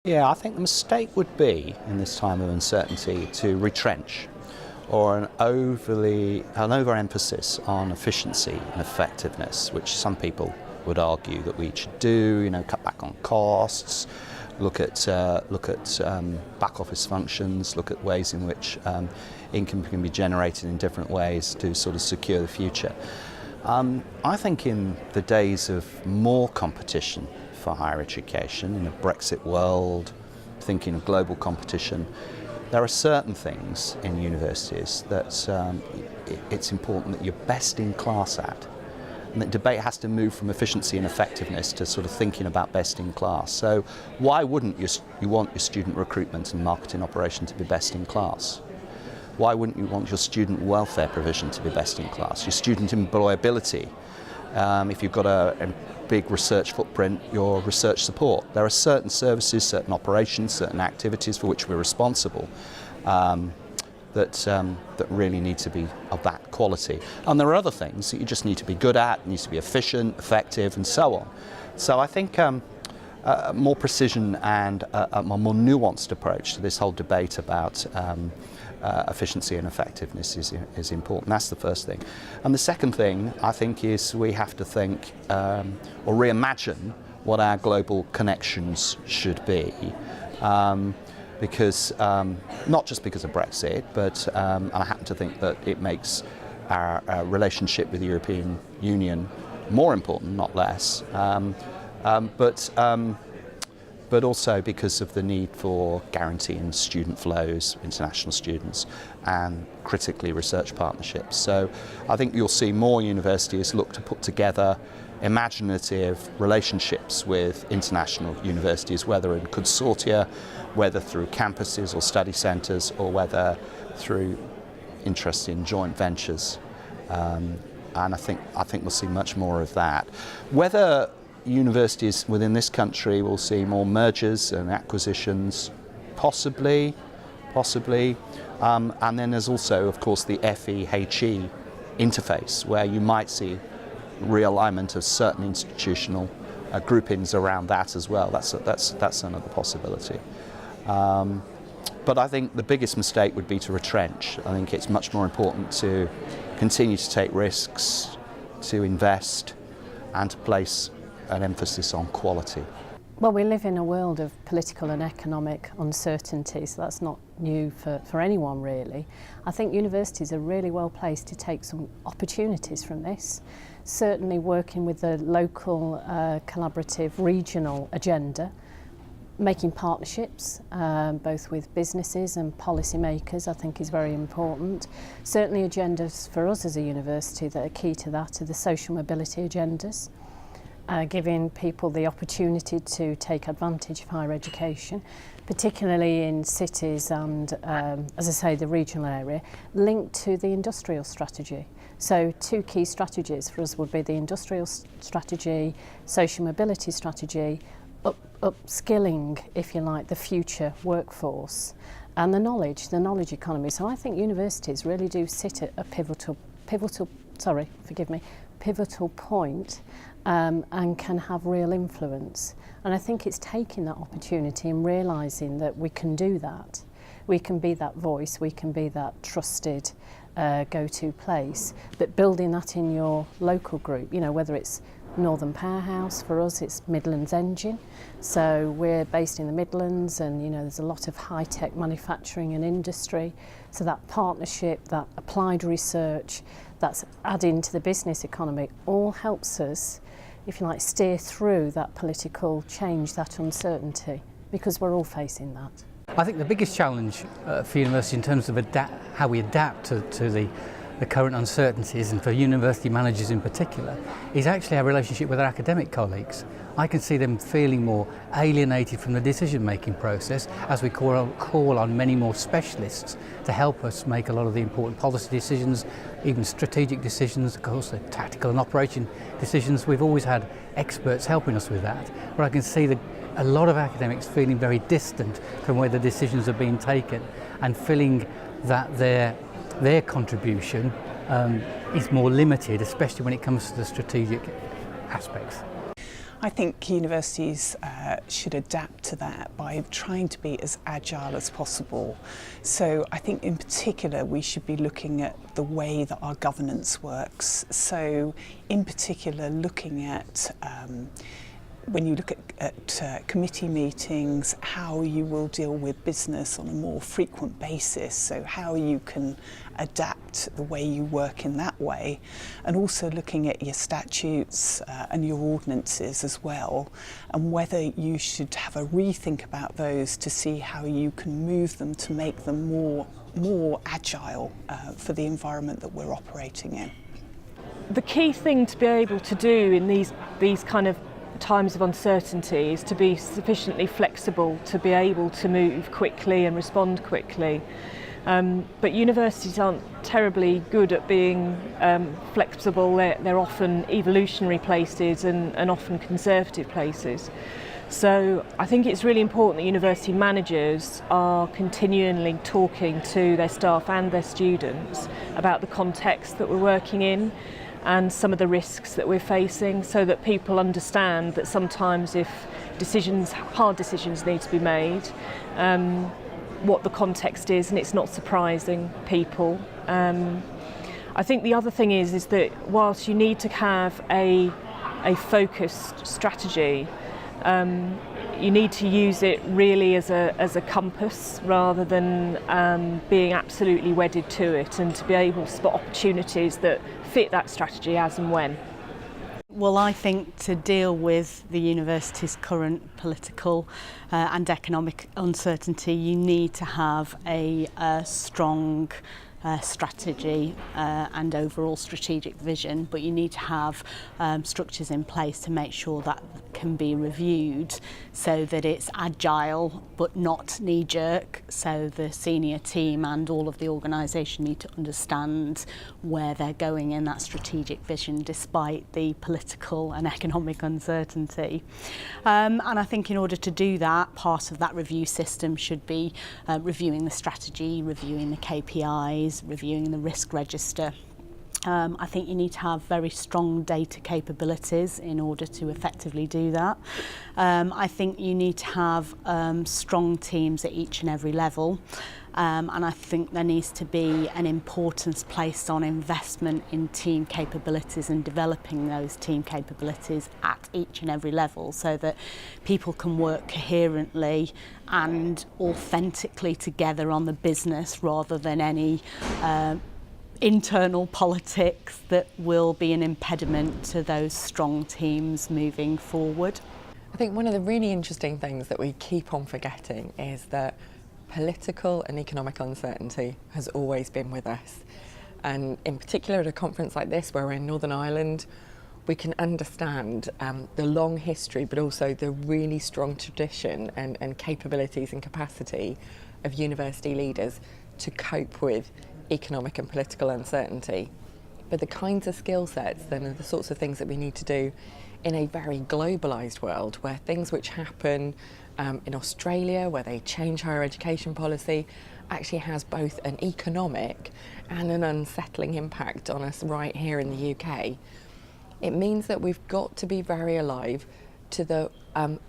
Yeah, I think the mistake would be, in this time of uncertainty, to retrench, or an overemphasis on efficiency and effectiveness, which some people would argue that we should do. Cut back on costs, look at back office functions, look at ways in which income can be generated in different ways to sort of secure the future. I think in the days of more competition for higher education, in a Brexit world, thinking of global competition, there are certain things in universities that it's important that you're best in class at. And the debate has to move from efficiency and effectiveness to sort of thinking about best in class. So why wouldn't you want your student recruitment and marketing operation to be best in class? Why wouldn't you want your student welfare provision to be best in class? Your student employability, if you've got a big research footprint, your research support. There are certain services, certain operations, certain activities for which we're responsible that really need to be of that quality. And there are other things that you just need to be good at, needs to be efficient, effective, and so on. So I think more precision and a more nuanced approach to this whole debate about efficiency and effectiveness is important. That's the first thing. And the second thing, I think, is we have to think or reimagine what our global connections should be. Because not just because of Brexit, but and I happen to think that it makes our relationship with the European Union more important, not less. But also because of the need for guaranteeing student flows, international students, and critically research partnerships. So I think you'll see more universities look to put together imaginative relationships with international universities, whether in consortia, whether through campuses or study centres, or whether through interest in joint ventures. And I think we'll see much more of that. Whether universities within this country will see more mergers and acquisitions, possibly. And then there's also, of course, the FEHE interface, where you might see realignment of certain institutional groupings around that as well. That's another possibility. But I think the biggest mistake would be to retrench. I think it's much more important to continue to take risks, to invest, and to place an emphasis on quality. Well, we live in a world of political and economic uncertainty, so that's not new for anyone really. I think universities are really well placed to take some opportunities from this. Certainly working with the local collaborative regional agenda, making partnerships both with businesses and policymakers, I think is very important. Certainly agendas for us as a university that are key to that are the social mobility agendas. Giving people the opportunity to take advantage of higher education, particularly in cities and, as I say, the regional area, linked to the industrial strategy. So two key strategies for us would be the industrial strategy, social mobility strategy, upskilling, if you like, the future workforce, and the knowledge economy. So I think universities really do sit at a pivotal point and can have real influence. And I think it's taking that opportunity and realising that we can do that. We can be that voice, we can be that trusted go-to place, but building that in your local group, whether it's Northern Powerhouse, for us it's Midlands Engine. So we're based in the Midlands and there's a lot of high-tech manufacturing and industry. So that partnership, that applied research, that's adding to the business economy, all helps us, if you like, steer through that political change, that uncertainty, because we're all facing that. I think the biggest challenge for university in terms of how we adapt to the current uncertainties, and for university managers in particular, is actually our relationship with our academic colleagues. I can see them feeling more alienated from the decision-making process as we call on many more specialists to help us make a lot of the important policy decisions, even strategic decisions, of course, the tactical and operation decisions. We've always had experts helping us with that, but I can see that a lot of academics feeling very distant from where the decisions are being taken, and feeling that their contribution is more limited, especially when it comes to the strategic aspects. I think universities should adapt to that by trying to be as agile as possible. So I think in particular we should be looking at the way that our governance works. So in particular looking at when you look at committee meetings, how you will deal with business on a more frequent basis, so how you can adapt the way you work in that way, and also looking at your statutes and your ordinances as well, and whether you should have a rethink about those to see how you can move them to make them more agile for the environment that we're operating in. The key thing to be able to do in these kind of times of uncertainty is to be sufficiently flexible to be able to move quickly and respond quickly. But universities aren't terribly good at being flexible. They're often evolutionary places and often conservative places. So I think it's really important that university managers are continually talking to their staff and their students about the context that we're working in and some of the risks that we're facing, so that people understand that sometimes if hard decisions need to be made, what the context is, and it's not surprising people. I think the other thing is that whilst you need to have a focused strategy, you need to use it really as a compass rather than being absolutely wedded to it, and to be able to spot opportunities that fit that strategy as and when. Well, I think to deal with the university's current political and economic uncertainty, you need to have a strong strategy and overall strategic vision, but you need to have structures in place to make sure that can be reviewed so that it's agile but not knee-jerk. So the senior team and all of the organisation need to understand where they're going in that strategic vision despite the political and economic uncertainty. And I think in order to do that, part of that review system should be reviewing the strategy, reviewing the KPIs, reviewing the risk register. I think you need to have very strong data capabilities in order to effectively do that. I think you need to have strong teams at each and every level. And I think there needs to be an importance placed on investment in team capabilities and developing those team capabilities at each and every level, so that people can work coherently and authentically together on the business rather than any internal politics that will be an impediment to those strong teams moving forward. I think one of the really interesting things that we keep on forgetting is that political and economic uncertainty has always been with us. And in particular at a conference like this, where we're in Northern Ireland, we can understand the long history, but also the really strong tradition and capabilities and capacity of university leaders to cope with economic and political uncertainty. But the kinds of skill sets then are the sorts of things that we need to do in a very globalised world, where things which happen in Australia, where they change higher education policy, actually has both an economic and an unsettling impact on us right here in the UK. It means that we've got to be very alive to the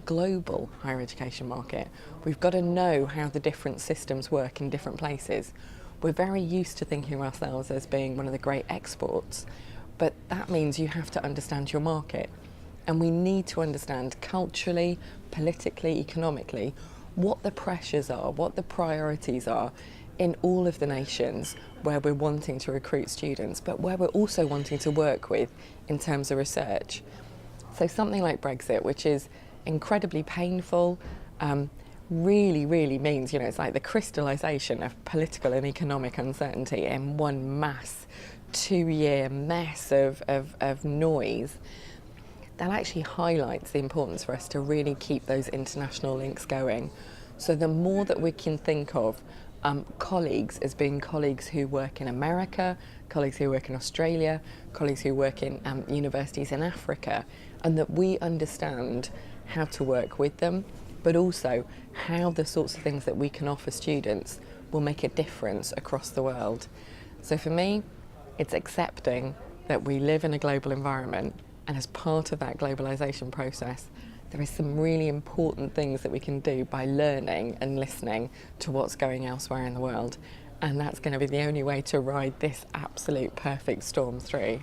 global higher education market. We've got to know how the different systems work in different places. We're very used to thinking of ourselves as being one of the great exports, but that means you have to understand your market. And we need to understand culturally, politically, economically, what the pressures are, what the priorities are in all of the nations where we're wanting to recruit students, but where we're also wanting to work with in terms of research. So something like Brexit, which is incredibly painful, really means, it's like the crystallisation of political and economic uncertainty in one mass 2-year mess of noise. That actually highlights the importance for us to really keep those international links going. So the more that we can think of colleagues as being colleagues who work in America, colleagues who work in Australia, colleagues who work in universities in Africa, and that we understand how to work with them, but also how the sorts of things that we can offer students will make a difference across the world. So for me, it's accepting that we live in a global environment, And as part of that globalisation process, there is some really important things that we can do by learning and listening to what's going elsewhere in the world. And that's going to be the only way to ride this absolute perfect storm through.